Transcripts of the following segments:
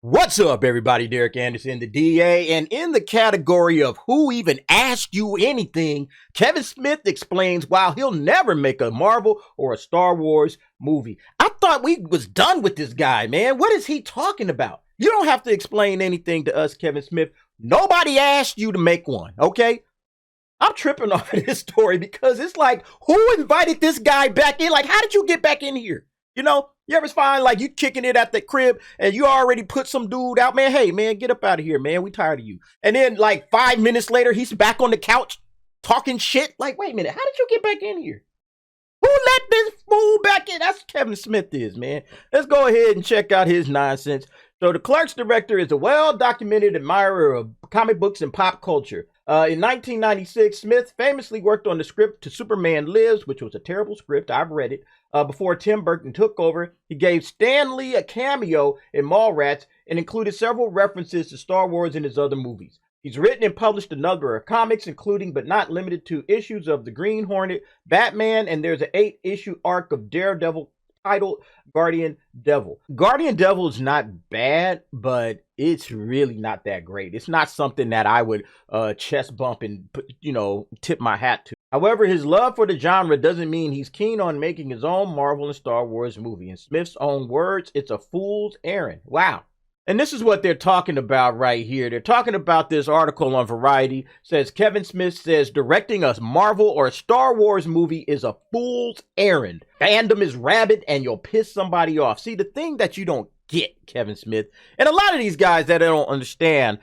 What's up, everybody? Derek Anderson, the DA, and in the category of who even asked you anything, Kevin Smith explains why he'll never make a Marvel or a Star Wars movie. I thought we was done with this guy, man. What is he talking about? You don't have to explain anything to us, Kevin Smith. Nobody asked you to make one, okay? I'm tripping off of this story because it's like, who invited this guy back in? Like, how did you get back in here? You know, you ever find like you kicking it at the crib and you already put some dude out, man, hey, man, get up out of here, man. We tired of you. And then like 5 minutes later, he's back on the couch talking shit. Like, wait a minute, how did you get back in here? Who let this fool back in? That's Kevin Smith is, man. Let's go ahead and check out his nonsense. So the Clerks director is a well-documented admirer of comic books and pop culture. In 1996, Smith famously worked on the script to Superman Lives, which was a terrible script. I've read it. Before Tim Burton took over, he gave Stan Lee a cameo in Mallrats and included several references to Star Wars in his other movies. He's written and published a number of comics, including but not limited to issues of the Green Hornet, Batman, and there's an 8-issue arc of Daredevil titled Guardian Devil. Guardian Devil is not bad, but it's really not that great. It's not something that I would chest bump and tip my hat to. However, his love for the genre doesn't mean he's keen on making his own Marvel and Star Wars movie. In Smith's own words, it's a fool's errand. Wow. And this is what they're talking about right here. They're talking about this article on Variety. Says Kevin Smith says directing a Marvel or a Star Wars movie is a fool's errand. Fandom is rabid and you'll piss somebody off. See, the thing that you don't get, Kevin Smith, and a lot of these guys that I don't understand,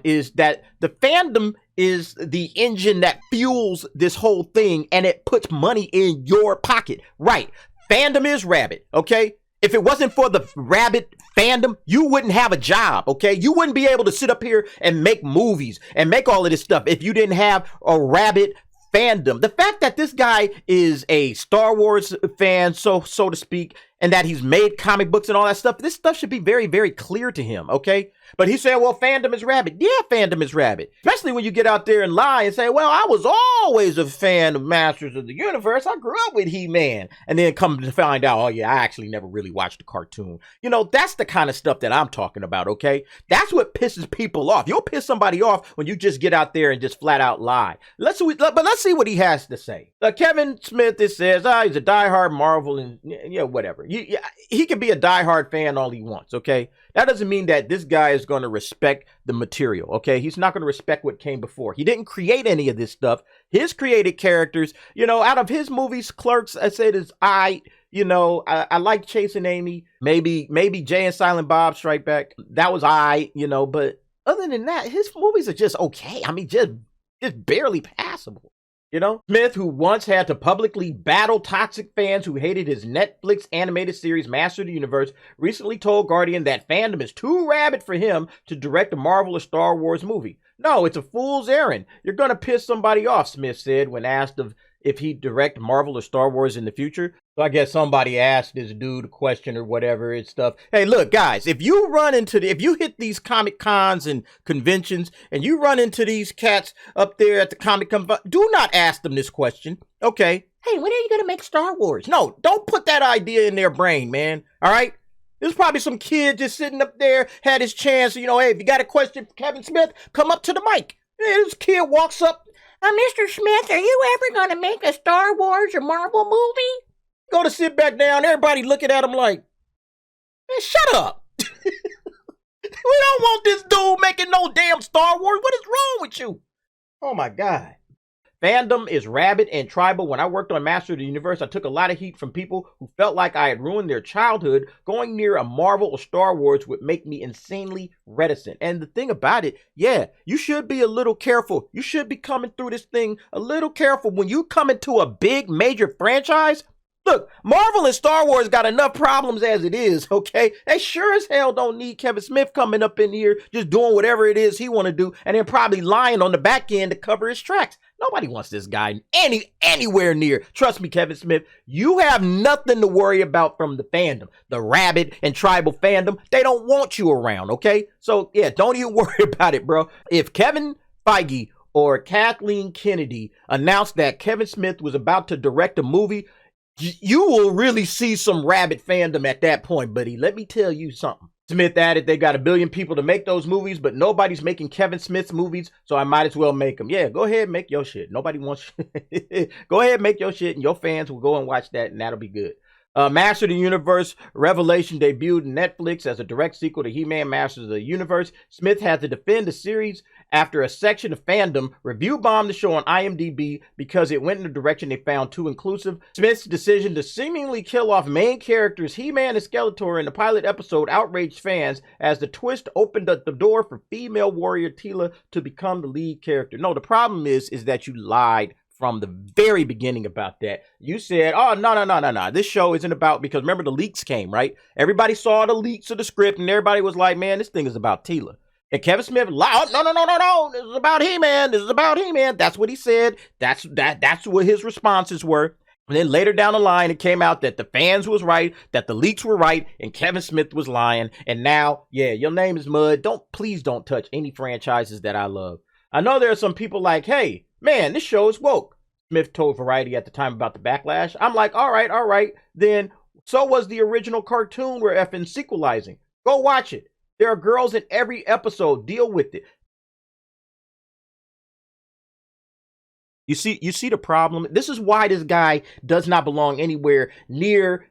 is that the fandom is the engine that fuels this whole thing and it puts money in your pocket. Right. Fandom is rabid. Okay. If it wasn't for the rabid fandom, you wouldn't have a job, okay? You wouldn't be able to sit up here and make movies and make all of this stuff if you didn't have a rabid fandom. The fact that this guy is a Star Wars fan, so to speak, and that he's made comic books and all that stuff, this stuff should be very, very clear to him, okay? But he said, well, fandom is rabid. Yeah, fandom is rabid. Especially when you get out there and lie and say, well, I was always a fan of Masters of the Universe. I grew up with He-Man. And then come to find out, oh, yeah, I actually never really watched the cartoon. You know, that's the kind of stuff that I'm talking about, okay? That's what pisses people off. You'll piss somebody off when you just get out there and just flat out lie. Let's see what he has to say. Kevin Smith, it says, he's a diehard Marvel and, whatever. He can be a diehard fan all he wants, okay? That doesn't mean that this guy is going to respect the material, okay? He's not going to respect what came before. He didn't create any of this stuff. His created characters, out of his movies, Clerks, I said is I like Chasing Amy. Maybe Jay and Silent Bob Strike Back. That was but other than that, his movies are just okay. I mean, just barely passable. Smith, who once had to publicly battle toxic fans who hated his Netflix animated series Master of the Universe, recently told Guardian that fandom is too rabid for him to direct a Marvel or Star Wars movie. No, it's a fool's errand. You're going to piss somebody off, Smith said when asked if he'd direct Marvel or Star Wars in the future. So I guess somebody asked this dude a question or whatever and stuff. Hey, look, guys, if you hit these comic cons and conventions and you run into these cats up there at the comic con, do not ask them this question. Okay. Hey, when are you going to make Star Wars? No, don't put that idea in their brain, man. All right. There's probably some kid just sitting up there, had his chance. Hey, if you got a question for Kevin Smith, come up to the mic. And this kid walks up. Mr. Smith, are you ever going to make a Star Wars or Marvel movie? Go to sit back down. Everybody looking at him like, man, shut up. We don't want this dude making no damn Star Wars. What is wrong with you? Oh, my God. Fandom is rabid and tribal. When I worked on Master of the Universe, I took a lot of heat from people who felt like I had ruined their childhood. Going near a Marvel or Star Wars would make me insanely reticent. And the thing about it, yeah, you should be a little careful. You should be coming through this thing a little careful. When you come into a big major franchise, look, Marvel and Star Wars got enough problems as it is, okay? They sure as hell don't need Kevin Smith coming up in here just doing whatever it is he want to do and then probably lying on the back end to cover his tracks. Nobody wants this guy anywhere near. Trust me, Kevin Smith, you have nothing to worry about from the fandom. The rabid and tribal fandom, they don't want you around, okay? So, yeah, don't even worry about it, bro. If Kevin Feige or Kathleen Kennedy announced that Kevin Smith was about to direct a movie, you will really see some rabid fandom at that point, buddy. Let me tell you something. Smith added, they got 1 billion people to make those movies, but nobody's making Kevin Smith's movies, so I might as well make them. Yeah, go ahead, make your shit. Nobody wants go ahead, make your shit, and your fans will go and watch that, and that'll be good. Master of the Universe Revelation debuted on Netflix as a direct sequel to He-Man Masters of the Universe. Smith had to defend the series after a section of fandom review bombed the show on IMDb because it went in a direction they found too inclusive. Smith's decision to seemingly kill off main characters He-Man and Skeletor in the pilot episode outraged fans as the twist opened up the door for female warrior Teela to become the lead character. No, the problem is that you lied from the very beginning about that. You said, oh, no. This show isn't about, because remember the leaks came, right? Everybody saw the leaks of the script and everybody was like, man, this thing is about Teela. And Kevin Smith lied, no. This is about He-Man. This is about He-Man. That's what he said. That's what his responses were. And then later down the line, it came out that the fans was right, that the leaks were right, and Kevin Smith was lying. And now, yeah, your name is mud. Please don't touch any franchises that I love. I know there are some people like, hey, man, this show is woke. Smith told Variety at the time about the backlash. I'm like, all right. Then so was the original cartoon we're effing sequelizing. Go watch it. There are girls in every episode. Deal with it. You see the problem? This is why this guy does not belong anywhere near,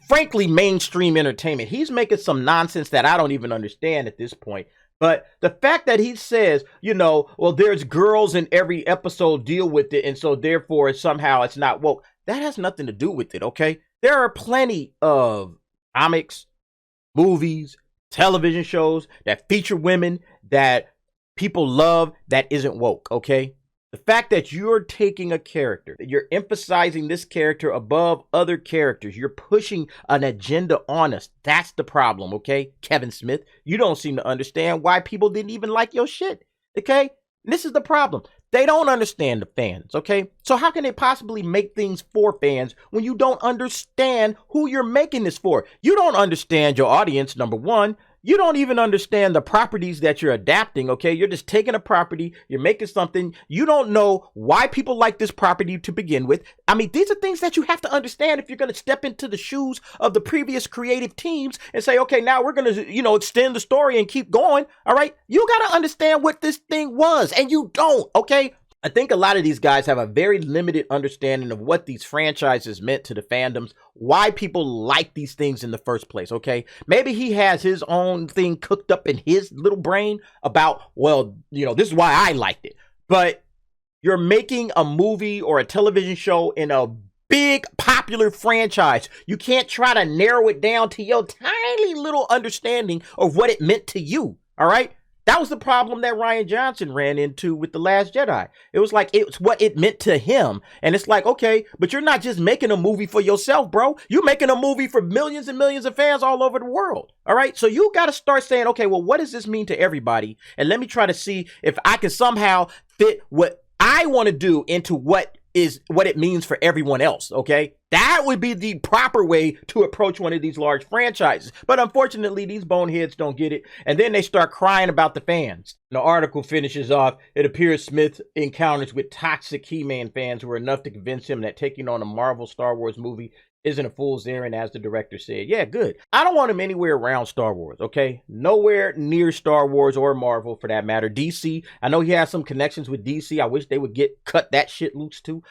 frankly, mainstream entertainment. He's making some nonsense that I don't even understand at this point. But the fact that he says, well, there's girls in every episode, deal with it, and so therefore somehow it's not woke, that has nothing to do with it, okay? There are plenty of comics, movies, television shows that feature women that people love that isn't woke, okay? The fact that you're taking a character, that you're emphasizing this character above other characters, you're pushing an agenda on us. That's the problem, okay? Kevin Smith, you don't seem to understand why people didn't even like your shit, okay? And this is the problem. They don't understand the fans, okay? So how can they possibly make things for fans when you don't understand who you're making this for? You don't understand your audience, number one. You don't even understand the properties that you're adapting, okay? You're just taking a property, you're making something. You don't know why people like this property to begin with. These are things that you have to understand if you're going to step into the shoes of the previous creative teams and say, okay, now we're going to, extend the story and keep going, all right? You got to understand what this thing was, and you don't, okay? I think a lot of these guys have a very limited understanding of what these franchises meant to the fandoms, why people like these things in the first place, okay? Maybe he has his own thing cooked up in his little brain about, well, this is why I liked it. But you're making a movie or a television show in a big popular franchise. You can't try to narrow it down to your tiny little understanding of what it meant to you, all right? That was the problem that Rian Johnson ran into with The Last Jedi. It was like, it's what it meant to him. And it's like, okay, but you're not just making a movie for yourself, bro. You're making a movie for millions and millions of fans all over the world. All right. So you got to start saying, okay, well, what does this mean to everybody? And let me try to see if I can somehow fit what I want to do into what it means for everyone else, okay? That would be the proper way to approach one of these large franchises. But unfortunately, these boneheads don't get it. And then they start crying about the fans. The article finishes off, it appears Smith encounters with toxic He-Man fans were enough to convince him that taking on a Marvel Star Wars movie isn't a fool's errand, as the director said. Yeah, good. I don't want him anywhere around Star Wars, okay? Nowhere near Star Wars or Marvel, for that matter. DC, I know he has some connections with DC. I wish they would cut that shit loose too.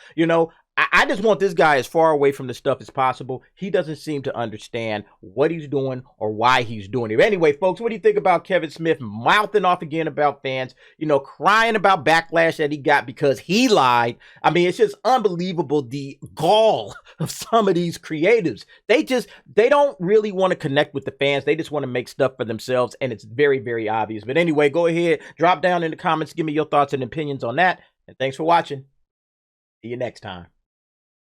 I just want this guy as far away from the stuff as possible. He doesn't seem to understand what he's doing or why he's doing it. Anyway, folks, what do you think about Kevin Smith mouthing off again about fans, crying about backlash that he got because he lied? It's just unbelievable, the gall of some of these creatives. They don't really want to connect with the fans. They just want to make stuff for themselves, and it's very, very obvious. But anyway, go ahead, drop down in the comments, give me your thoughts and opinions on that, and thanks for watching. See you next time.